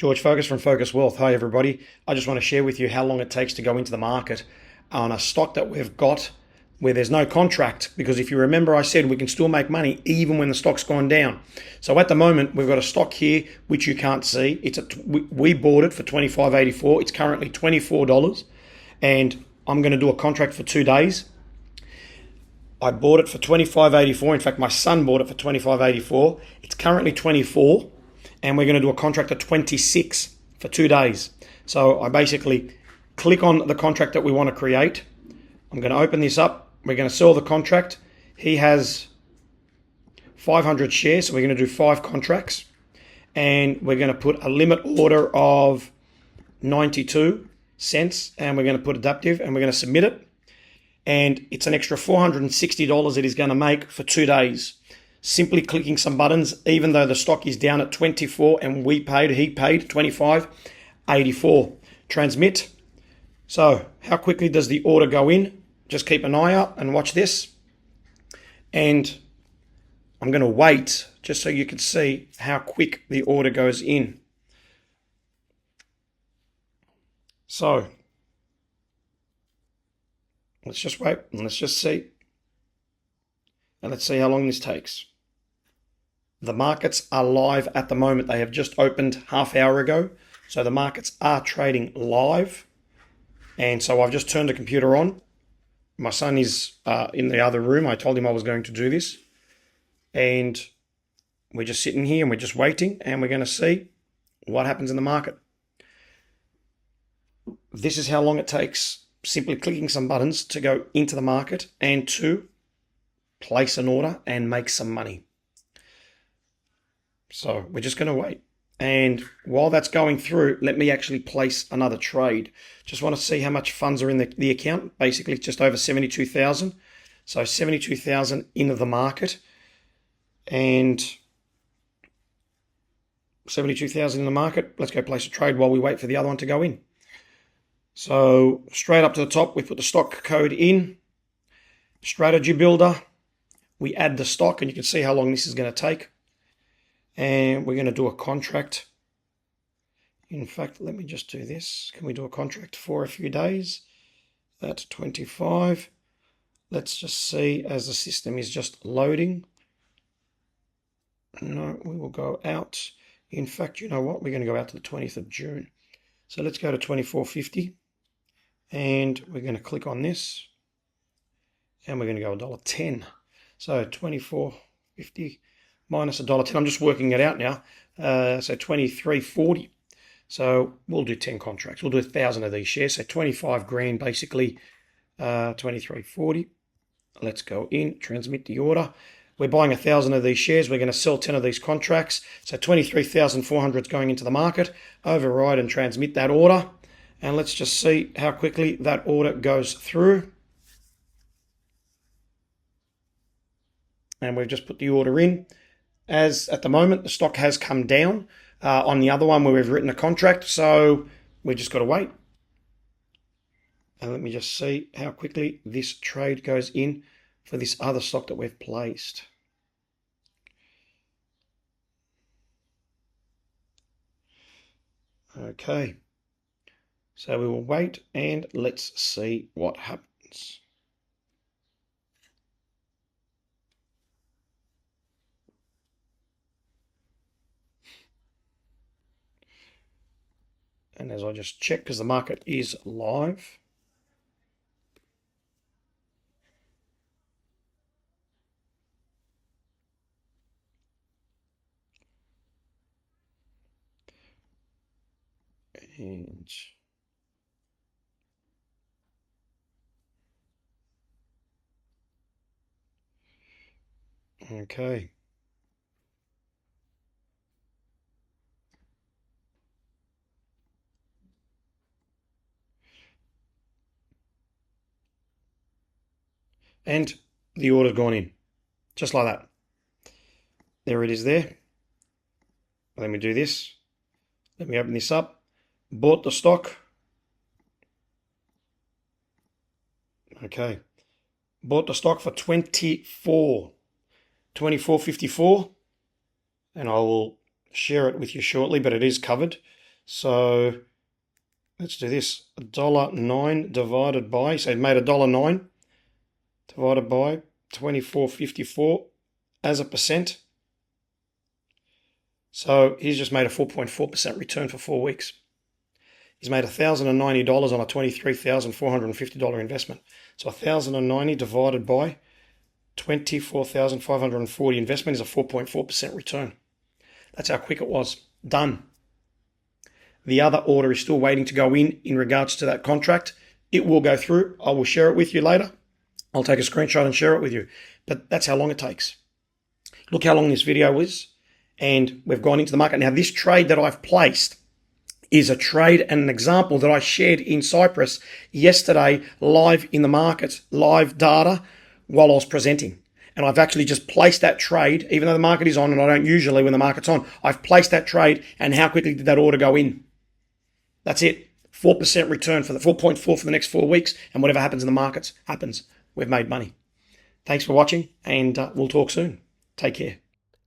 George Fokas from Fokas Wealth. Hi, everybody. I just want to share with you how long it takes to go into the market on a stock that we've got where there's no contract. Because if you remember, I said we can still make money even when the stock's gone down. So at the moment, we've got a stock here which you can't see. We bought it for $25.84. It's currently $24, and I'm going to do a contract for 2 days. I bought it for $25.84. In fact, my son bought it for $25.84. It's currently $24. And we're going to do a contract at 26 for 2 days. So I basically click on the contract that we want to create. I'm going to open this up. We're going to sell the contract. He has 500 shares, so we're going to do 5 contracts. And we're going to put a limit order of 92 cents, and we're going to put adaptive, and we're going to submit it. And it's an extra $460 it is going to make for 2 days. Simply clicking some buttons, even though the stock is down at 24 and he paid 25.84. Transmit. So how quickly does the order go in? Just keep an eye out and watch this. And I'm going to wait just so you can see how quick the order goes in. So let's just wait and let's just see. And let's see how long this takes. The markets are live at the moment. They have just opened half hour ago. So the markets are trading live. And so I've just turned the computer on. My son is in the other room. I told him I was going to do this. And we're just sitting here and we're just waiting. And we're going to see what happens in the market. This is how long it takes simply clicking some buttons to go into the market and to place an order and make some money. So we're just going to wait. And while that's going through, let me actually place another trade. Just want to see how much funds are in the account. Basically, just over 72,000. So 72,000 into the market. And 72,000 in the market. Let's go place a trade while we wait for the other one to go in. So straight up to the top, we put the stock code in. Strategy builder. We add the stock, and you can see how long this is going to take. And we're going to do a contract. In fact, let me just do this. Can we do a contract for a few days? That's 25. Let's just see as the system is just loading. No, we will go out. In fact, you know what? We're going to go out to the 20th of June. So let's go to 24.50. And we're going to click on this. And we're going to go $1.10. So 24.50 minus $1.10. I'm just working it out now. So 23.40. So we'll do 10 contracts. We'll do 1,000 of these shares. So 25 grand basically. 23.40. Let's go in. Transmit the order. We're buying 1,000 of these shares. We're going to sell 10 of these contracts. So 23,400 is going into the market. Override and transmit that order. And let's just see how quickly that order goes through. And we've just put the order in. As at the moment, the stock has come down on the other one where we've written a contract. So we've just got to wait. And let me just see how quickly this trade goes in for this other stock that we've placed. Okay. So we will wait and let's see what happens. And as I just check, because the market is live. And okay. And the order's gone in, just like that. There it is there. Let me do this. Let me open this up. Bought the stock. Okay. Bought the stock for $24.54, and I will share it with you shortly, but it is covered. So let's do this. $1.09 divided by, so it made $1.09 divided by 24.54 as a percent. So he's just made a 4.4% return for 4 weeks. He's made $1,090 on a $23,450 investment. So 1,090 divided by 24,540 investment is a 4.4% return. That's how quick it was. Done. The other order is still waiting to go in regards to that contract. It will go through. I will share it with you later. I'll take a screenshot and share it with you. But that's how long it takes. Look how long this video is. And we've gone into the market. Now, this trade that I've placed is a trade and an example that I shared in Cyprus yesterday, live in the market, live data, while I was presenting. And I've actually just placed that trade, even though the market is on, and I don't usually when the market's on. I've placed that trade, and how quickly did that order go in? That's it. 4% return for the 4.4 for the next 4 weeks, and whatever happens in the markets happens. We've made money. Thanks for watching, and we'll talk soon. Take care.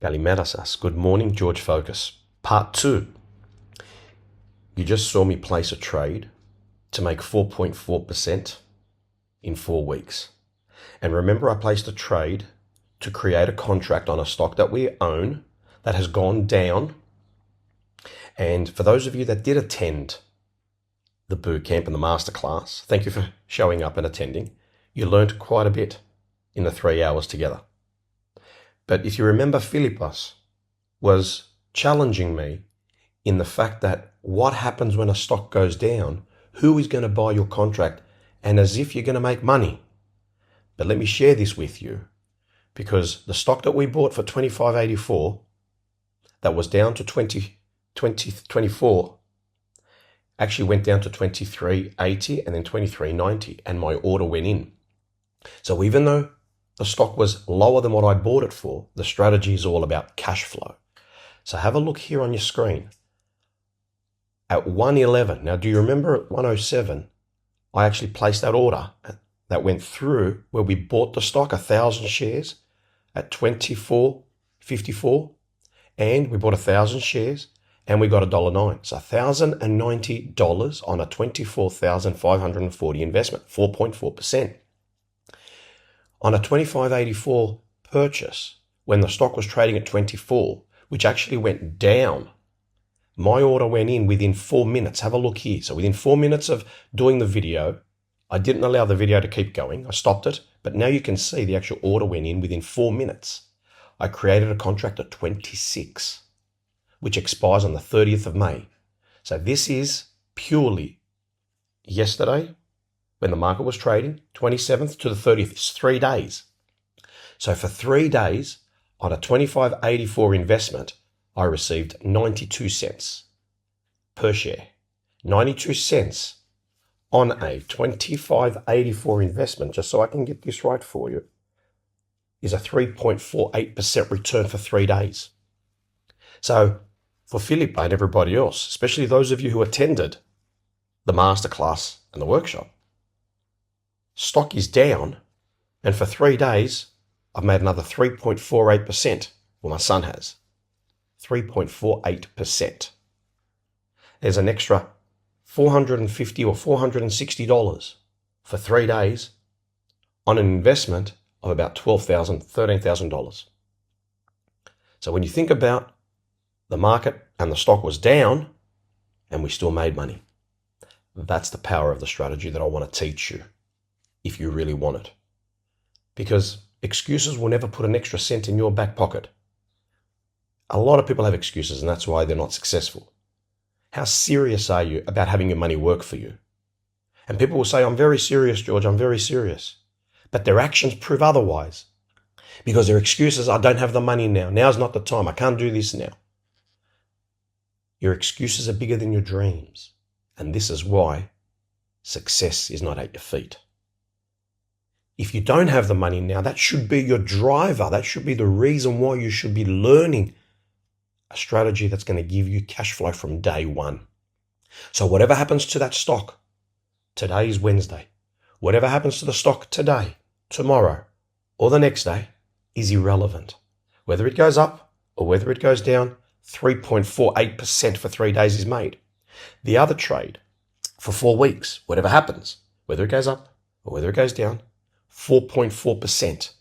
Kalimera σας. Good morning, George Fokas. Part 2. You just saw me place a trade to make 4.4% in 4 weeks. And remember, I placed a trade to create a contract on a stock that we own that has gone down. And for those of you that did attend the boot camp and the masterclass, thank you for showing up and attending. You learned quite a bit in the 3 hours together. But if you remember, Philippos was challenging me in the fact that what happens when a stock goes down, who is going to buy your contract, and as if you're going to make money. But let me share this with you, because the stock that we bought for $25.84 that was down to 24 actually went down to $23.80 and then $23.90, and my order went in. So even though the stock was lower than what I bought it for, the strategy is all about cash flow. So have a look here on your screen. At 111, now do you remember at 107, I actually placed that order that went through where we bought the stock, 1,000 shares at $24.54, and we bought 1,000 shares and we got $1.09. So $1,090 on a 24,540 investment, 4.4%. On a $25.84 purchase, when the stock was trading at 24, which actually went down, my order went in within 4 minutes. Have a look here. So within 4 minutes of doing the video, I didn't allow the video to keep going. I stopped it, but now you can see the actual order went in within 4 minutes. I created a contract at 26, which expires on the 30th of May. So this is purely yesterday when the market was trading, 27th to the 30th. It's 3 days. So for 3 days on a $25.84 investment, I received 92 cents per share. 92 cents on a $25.84 investment, just so I can get this right for you, is a 3.48% return for 3 days. So for Philip and everybody else, especially those of you who attended the masterclass and the workshop, stock is down, and for 3 days, I've made another 3.48%. Well, my son has. 3.48%. There's an extra $450 or $460 for 3 days on an investment of about $12,000, $13,000. So when you think about the market and the stock was down and we still made money, that's the power of the strategy that I want to teach you if you really want it. Because excuses will never put an extra cent in your back pocket. A lot of people have excuses, and that's why they're not successful. How serious are you about having your money work for you? And people will say, I'm very serious, George, I'm very serious. But their actions prove otherwise. Because their excuses, I don't have the money now. Now's not the time. I can't do this now. Your excuses are bigger than your dreams. And this is why success is not at your feet. If you don't have the money now, that should be your driver. That should be the reason why you should be learning a strategy that's going to give you cash flow from day one. So whatever happens to that stock, today is Wednesday. Whatever happens to the stock today, tomorrow, or the next day is irrelevant. Whether it goes up or whether it goes down, 3.48% for 3 days is made. The other trade, for 4 weeks, whatever happens, whether it goes up or whether it goes down, 4.4%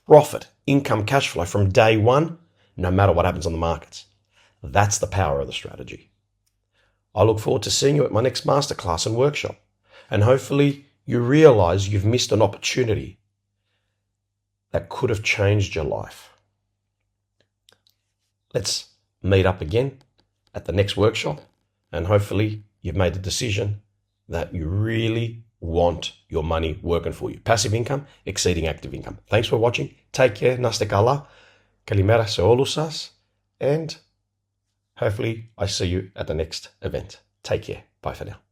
profit, income, cash flow from day one, no matter what happens on the markets. That's the power of the strategy. I look forward to seeing you at my next masterclass and workshop. And hopefully you realize you've missed an opportunity that could have changed your life. Let's meet up again at the next workshop. And hopefully you've made the decision that you really want your money working for you. Passive income exceeding active income. Thanks for watching. Take care. Να είστε καλά. Kalimera σε όλους σας. And hopefully I see you at the next event. Take care. Bye for now.